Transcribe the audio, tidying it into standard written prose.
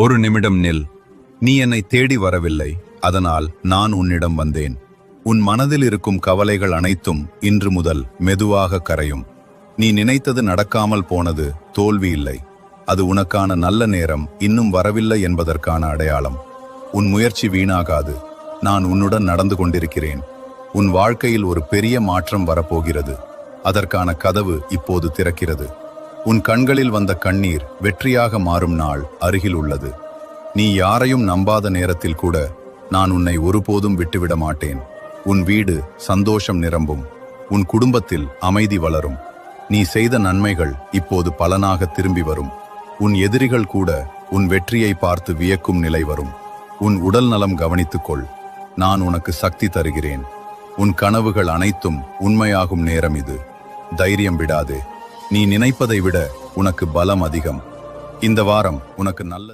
ஒரு நிமிடம் நில். நீ என்னை தேடி வரவில்லை, அதனால் நான் உன்னிடம் வந்தேன். உன் மனதில் இருக்கும் கவலைகள் அனைத்தும் இன்று முதல் மெதுவாக கரையும். நீ நினைத்தது நடக்காமல் போனது தோல்வி இல்லை, அது உனக்கான நல்ல நேரம் இன்னும் வரவில்லை என்பதற்கான அடையாளம். உன் முயற்சி வீணாகாது. நான் உன்னுடன் நடந்து கொண்டிருக்கிறேன். உன் வாழ்க்கையில் ஒரு பெரிய மாற்றம் வரப்போகிறது. அதற்கான கதவு இப்போது திறக்கிறது. உன் கண்களில் வந்த கண்ணீர் வெற்றியாக மாறும் நாள் அருகில் உள்ளது. நீ யாரையும் நம்பாத நேரத்தில் கூட நான் உன்னை ஒருபோதும் விட்டுவிட மாட்டேன். உன் வீடு சந்தோஷம் நிரம்பும். உன் குடும்பத்தில் அமைதி வளரும். நீ செய்த நன்மைகள் இப்போது பலனாக திரும்பி வரும். உன் எதிரிகள் கூட உன் வெற்றியை பார்த்து வியக்கும் நிலை வரும். உன் உடல் நலம் கவனித்துக்கொள். நான் உனக்கு சக்தி தருகிறேன். உன் கனவுகள் அனைத்தும் உண்மையாகும் நேரம் இது. தைரியம் விடாதே. நீ நினைப்பதை விட உனக்கு பலம் அதிகம். இந்த வாரம் உனக்கு நல்ல